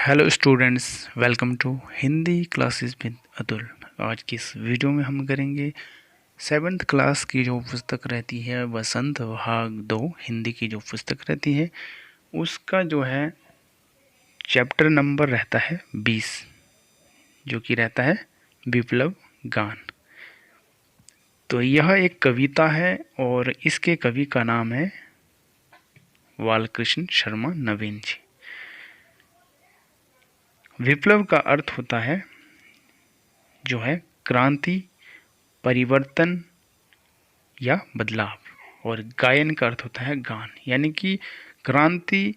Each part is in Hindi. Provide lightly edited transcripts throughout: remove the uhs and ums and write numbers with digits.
Hello students, welcome to Hindi classes with Atul. आज की इस वीडियो में हम करेंगे 7th क्लास की जो पुस्तक रहती है वसंत भाग 2 हिंदी की जो पुस्तक रहती है उसका जो है चैप्टर नंबर रहता है 20, जो कि रहता है विप्लव गान। तो यह एक कविता है और इसके कवि का नाम है बालकृष्ण शर्मा नवीन जी। विप्लव का अर्थ होता है जो है क्रांति, परिवर्तन या बदलाव, और गायन का अर्थ होता है गान, यानी कि क्रांति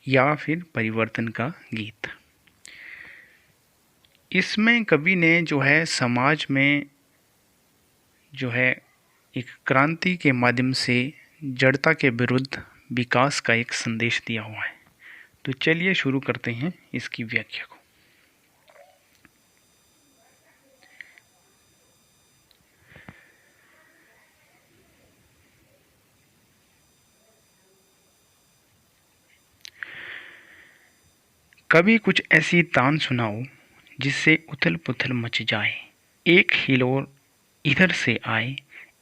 या फिर परिवर्तन का गीत। इसमें कवि ने जो है समाज में जो है एक क्रांति के माध्यम से जड़ता के विरुद्ध विकास का एक संदेश दिया हुआ है। तो चलिए शुरू करते हैं इसकी व्याख्या को। कभी कुछ ऐसी तान सुनाओ जिससे उथल पुथल मच जाए, एक हिलोर इधर से आए,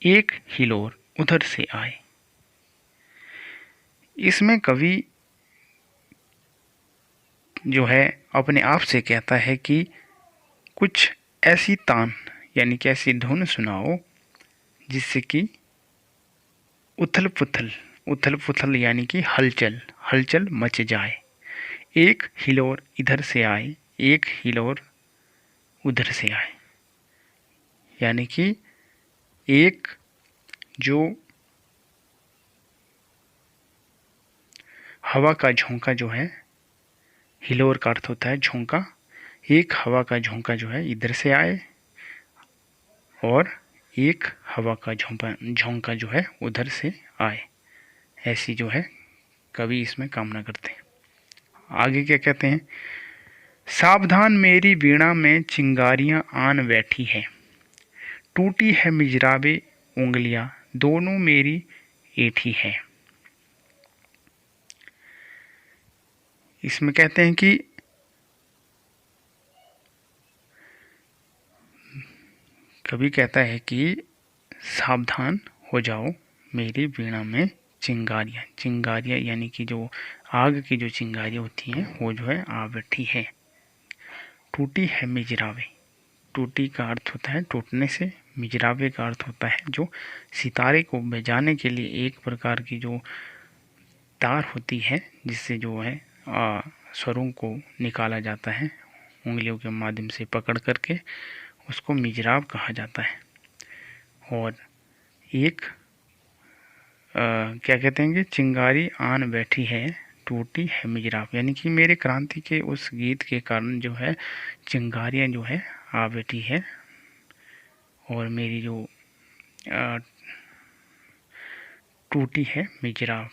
एक हिलोर उधर से आए। इसमें कवि जो है अपने आप से कहता है कि कुछ ऐसी तान यानी कि ऐसी धुन सुनाओ जिससे कि उथल पुथल यानी कि हलचल हलचल मच जाए, एक हिलोर इधर से आए, एक हिलोर उधर से आए। यानी कि एक जो हवा का झोंका जो है, हिलोर का अर्थ होता है झोंका, एक हवा का झोंका जो है इधर से आए और एक हवा का झोंका जो है उधर से आए। ऐसी जो है कवि इसमें कामना करते हैं। आगे क्या कहते हैं? सावधान मेरी वीणा में चिंगारियां आन बैठी है, टूटी है मिजराबे उंगलियां दोनों मेरी ऐठी है। इसमें कहते हैं कि कवि कहता है कि सावधान हो जाओ मेरी वीणा में चिंगारियां यानी कि जो आग की जो चिंगारियां होती हैं वो जो है आ बैठी है। टूटी है मिजरावे, टूटी का अर्थ होता है टूटने से, मिजरावे का अर्थ होता है जो सितारे को बजाने के लिए एक प्रकार की जो तार होती है जिससे जो है स्वरों को निकाला जाता है उंगलियों के माध्यम से पकड़ करके, उसको मिजराब कहा जाता है। और एक क्या कहते हैं कि चिंगारी आन बैठी है, टूटी है मिजराब, यानी कि मेरे क्रांति के उस गीत के कारण जो है चिंगारियाँ जो है आ बैठी है और मेरी जो टूटी है मिजराब,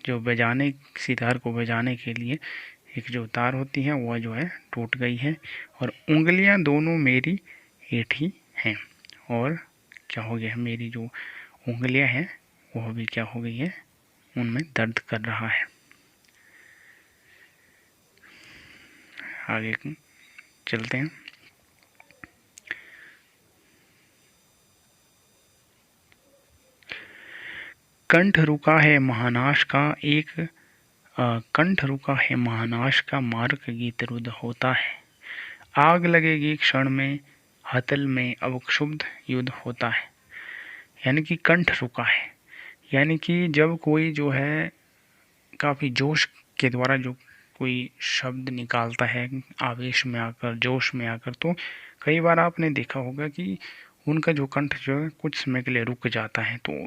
जो बजाने सितार को बजाने के लिए एक जो तार होती है वह जो है टूट गई है, और उंगलियां दोनों मेरी ऐठी हैं। और क्या हो गया है, मेरी जो उंगलियां हैं वह भी क्या हो गई है, उनमें दर्द कर रहा है। आगे चलते हैं। कंठ रुका है महानाश का एक कंठ रुका है महानाश का, मार्ग गीत रुद्ध होता है, आग लगेगी क्षण में हतल में अब क्षुब्ध युद्ध होता है। यानी कि कंठ रुका है, यानी कि जब कोई जो है काफ़ी जोश के द्वारा जो कोई शब्द निकालता है आवेश में आकर, जोश में आकर, तो कई बार आपने देखा होगा कि उनका जो कंठ जो है कुछ समय के लिए रुक जाता है। तो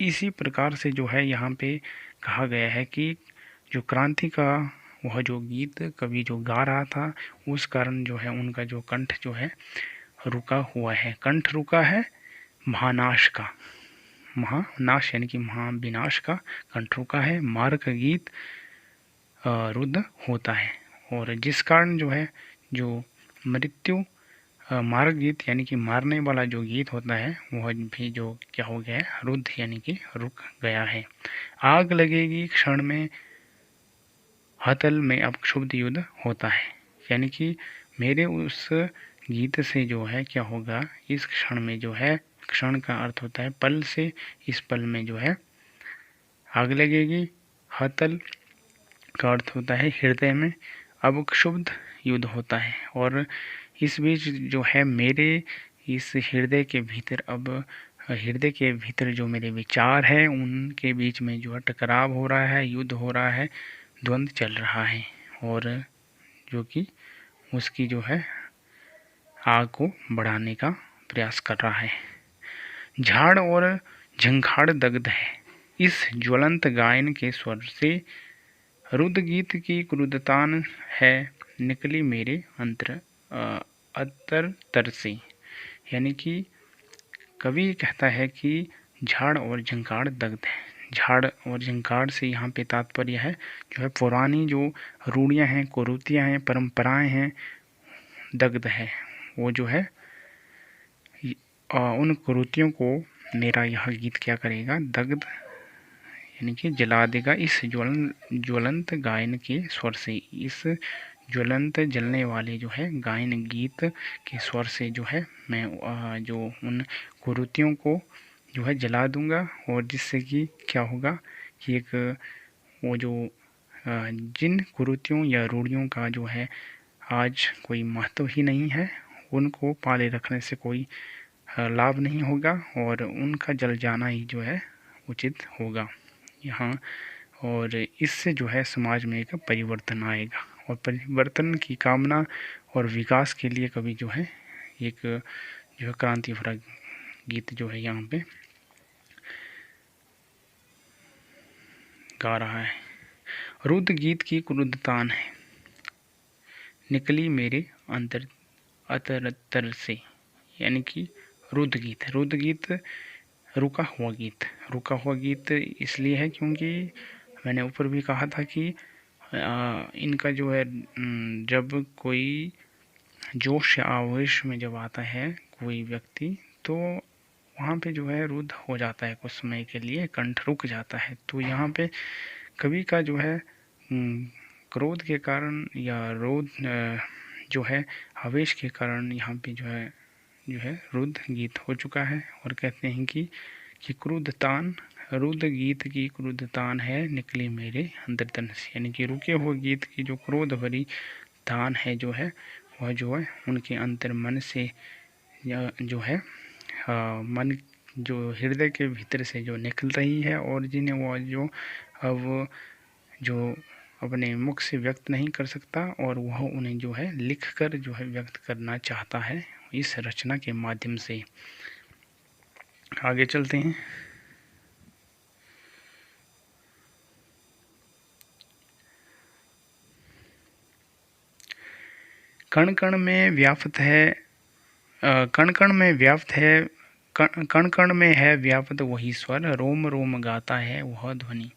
इसी प्रकार से जो है यहाँ पे कहा गया है कि जो क्रांति का वह जो गीत कवि जो गा रहा था उस कारण जो है उनका जो कंठ जो है रुका हुआ है। कंठ रुका है महानाश का, महानाश यानी कि महाविनाश का कंठ रुका है, मार्ग गीत रुद्ध होता है, और जिस कारण जो है जो मृत्यु मार्ग गीत यानी कि मारने वाला जो गीत होता है वह भी जो क्या हो गया है, रुद्ध यानी कि रुक गया है। आग लगेगी क्षण में हतल में अब क्षुब्ध युद्ध होता है। यानी कि मेरे उस गीत से जो है क्या होगा, इस क्षण में जो है, क्षण का अर्थ होता है पल से, इस पल में जो है आग लगेगी। हतल का अर्थ होता है हृदय में, अब क्षुब्ध युद्ध होता है। और इस बीच जो है मेरे इस हृदय के भीतर, अब हृदय के भीतर जो मेरे विचार है उनके बीच में जो है टकराव हो रहा है, युद्ध हो रहा है, द्वंद्व चल रहा है, और जो कि उसकी जो है आग को बढ़ाने का प्रयास कर रहा है। झाड़ और झंखाड़ दग्ध है, इस ज्वलंत गायन के स्वर से रुद्र गीत की क्रुद्धतान है निकली मेरे अंतर से। यानी कि कवि कहता है कि झाड़ और झंखाड़ दग्ध है। झाड़ और झंखाड़ से यहाँ पे तात्पर्य है जो है पुरानी जो रूढ़ियाँ हैं, कुरीतियाँ हैं, परंपराएं हैं, दग्ध है। वो जो है उन कुरीतियों को मेरा यह गीत क्या करेगा, दग्ध यानी कि जला देगा इस ज्वलंत गायन के स्वर से। इस ज्वलंत जलने वाले जो है गायन गीत के स्वर से जो है मैं जो उन कुरीतियों को जो है जला दूंगा, और जिससे कि क्या होगा कि एक वो जो जिन कुरीतियों या रूढ़ियों का जो है आज कोई महत्व ही नहीं है, उनको पाले रखने से कोई लाभ नहीं होगा, और उनका जल जाना ही जो है उचित होगा यहाँ। और इससे जो है समाज में एक परिवर्तन आएगा, और परिवर्तन की कामना और विकास के लिए कभी जो है एक जो है क्रांति भरा गीत जो है यहाँ पे गा रहा है। रुद्र गीत की क्रुद्धतान है निकली मेरे अतरतर से। यानी कि रुद्र गीत, रुद्र गीत रुका हुआ गीत इसलिए है क्योंकि मैंने ऊपर भी कहा था कि इनका जो है जब कोई जोश या आवेश में जब आता है कोई व्यक्ति, तो वहाँ पे जो है रुद्ध हो जाता है, कुछ समय के लिए कंठ रुक जाता है। तो यहाँ पे कवि का जो है क्रोध के कारण या रोध जो है आवेश के कारण यहाँ पे जो है रुद्र गीत हो चुका है। और कहते हैं कि क्रुद्धतान, रुद्र गीत की क्रुद्धतान है निकली मेरे अंतर्तन से। यानी कि रुके हुए गीत की जो क्रोध भरी तान है जो है वह जो है उनके अंतर मन से जो है मन जो हृदय के भीतर से जो निकल रही है, और जिन्हें वो जो अब जो अपने मुख से व्यक्त नहीं कर सकता, और वह उन्हें जो है लिख कर जो है व्यक्त करना चाहता है इस रचना के माध्यम से। आगे चलते हैं। कण कण में व्याप्त है, कण कण में व्याप्त है, कण कण में है व्याप्त वही स्वर, रोम रोम गाता है वह ध्वनि,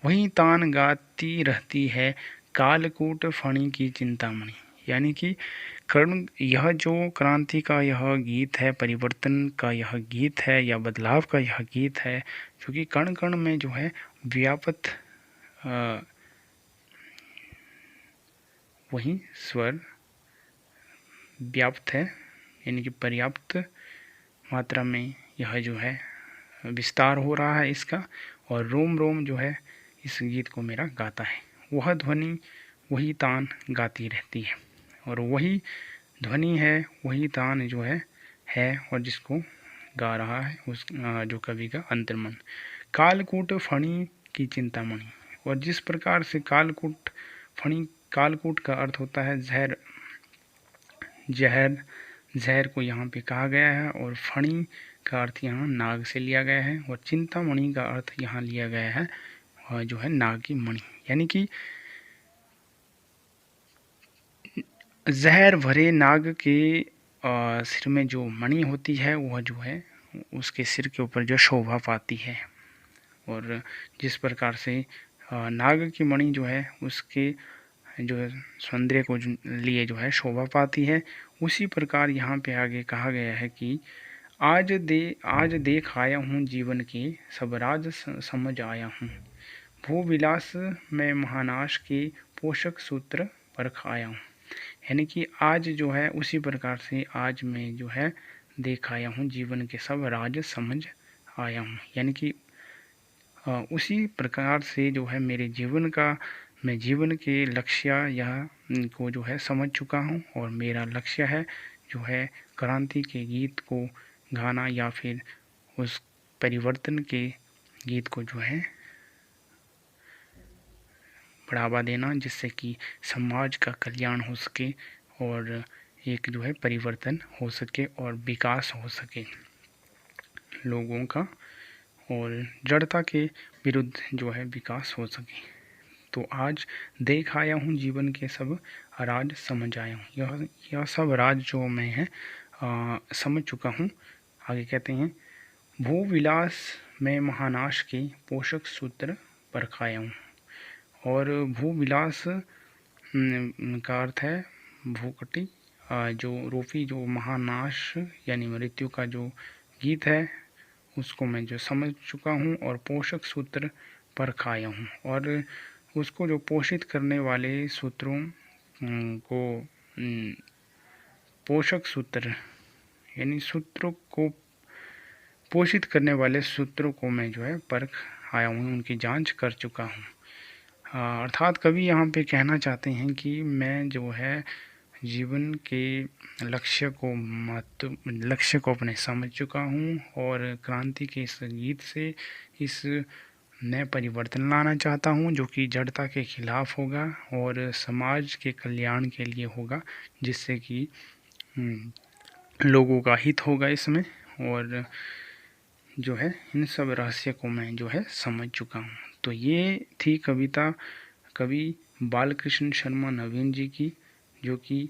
वही तान गाती रहती है कालकूट फणी की चिंतामणि। यानी कि कर्ण, यह जो क्रांति का यह गीत है, परिवर्तन का यह गीत है, या बदलाव का यह गीत है, क्योंकि कण कण में जो है व्याप्त वही स्वर व्याप्त है, यानी कि पर्याप्त मात्रा में यह जो है विस्तार हो रहा है इसका, और रोम रोम जो है इस गीत को मेरा गाता है। वह ध्वनि वही तान गाती रहती है, और वही ध्वनि है वही तान जो है और जिसको गा रहा है उस जो कवि का अंतर्मन। कालकूट फणी की चिंतामणि, और जिस प्रकार से कालकूट फणी, कालकूट का अर्थ होता है जहर, जहर को यहाँ पे कहा गया है, और फणी का अर्थ यहाँ नाग से लिया गया है, और चिंतामणि का अर्थ यहाँ लिया गया है और जो है नाग की मणि। यानी कि जहर भरे नाग के सिर में जो मणि होती है वह जो है उसके सिर के ऊपर जो शोभा पाती है, और जिस प्रकार से नाग की मणि जो है उसके जो है सौंदर्य को लिए जो है शोभा पाती है, उसी प्रकार यहाँ पे आगे कहा गया है कि आज देख आया हूँ जीवन के सब राज समझ आया हूँ। भू विलास में महानाश के पोषक सूत्र परख आया हूँ। यानी कि आज जो है उसी प्रकार से आज मैं जो है देख आया हूँ, जीवन के सब राज समझ आया हूँ। यानी कि उसी प्रकार से जो है मेरे जीवन का, मैं जीवन के लक्ष्य यह को जो है समझ चुका हूँ और मेरा लक्ष्य है जो है क्रांति के गीत को गाना या फिर उस परिवर्तन के गीत को जो है बढ़ावा देना, जिससे कि समाज का कल्याण हो सके और एक जो है परिवर्तन हो सके और विकास हो सके लोगों का, और जड़ता के विरुद्ध जो है विकास हो सके। तो आज देख आया हूँ जीवन के सब राज समझ आया हूँ। यह सब राज जो मैं है समझ चुका हूँ। आगे कहते हैं, भू विलास में महानाश के पोषक सूत्र परख आया हूँ। और भू विलास का अर्थ है भूकटी जो रूपी जो महानाश यानी मृत्यु का जो गीत है उसको मैं जो समझ चुका हूँ और पोषक सूत्र परख आया हूँ। और उसको जो पोषित करने वाले सूत्रों को पोषक सूत्र यानी सूत्रों को पोषित करने वाले सूत्रों को मैं जो है परख आया हूँ, उनकी जांच कर चुका हूँ। अर्थात कवि यहाँ पे कहना चाहते हैं कि मैं जो है जीवन के लक्ष्य को अपने समझ चुका हूँ और क्रांति के इस गीत से इस नए परिवर्तन लाना चाहता हूँ जो कि जड़ता के खिलाफ होगा और समाज के कल्याण के लिए होगा, जिससे कि लोगों का हित होगा इसमें। और जो है इन सब रहस्य को मैं जो है समझ चुका हूँ। तो ये थी कविता कवि बालकृष्ण शर्मा नवीन जी की, जो कि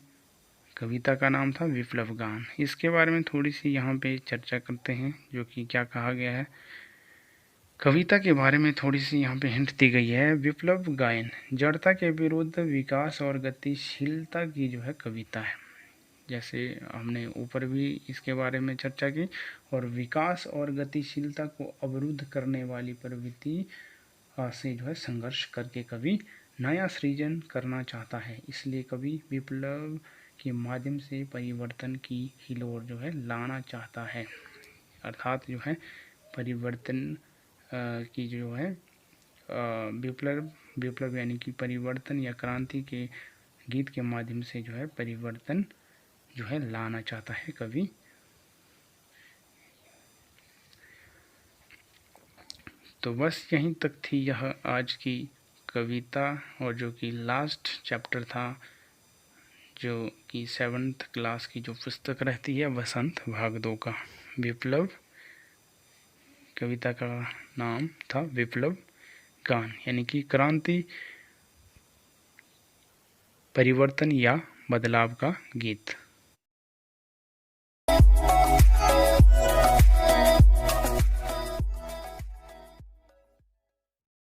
कविता का नाम था विप्लव गान। इसके बारे में थोड़ी सी यहाँ पे चर्चा करते हैं, जो कि क्या कहा गया है। कविता के बारे में थोड़ी सी यहाँ पे हिंट दी गई है। विप्लव गायन जड़ता के विरुद्ध विकास और गतिशीलता की जो है कविता है, जैसे हमने ऊपर भी इसके बारे में चर्चा की। और विकास और गतिशीलता को अवरुद्ध करने वाली प्रवृत्ति से जो है संघर्ष करके कवि नया सृजन करना चाहता है। इसलिए कवि विप्लव के माध्यम से परिवर्तन की हिलोर जो है लाना चाहता है। अर्थात जो है परिवर्तन की जो है विप्लव यानी कि परिवर्तन या क्रांति के गीत के माध्यम से जो है परिवर्तन जो है लाना चाहता है कवि। तो बस यहीं तक थी यह आज की कविता, और जो कि लास्ट चैप्टर था, जो कि 7th क्लास की जो पुस्तक रहती है वसंत भाग 2 का विप्लव। कविता का नाम था विप्लव गान, यानी कि क्रांति परिवर्तन या बदलाव का गीत।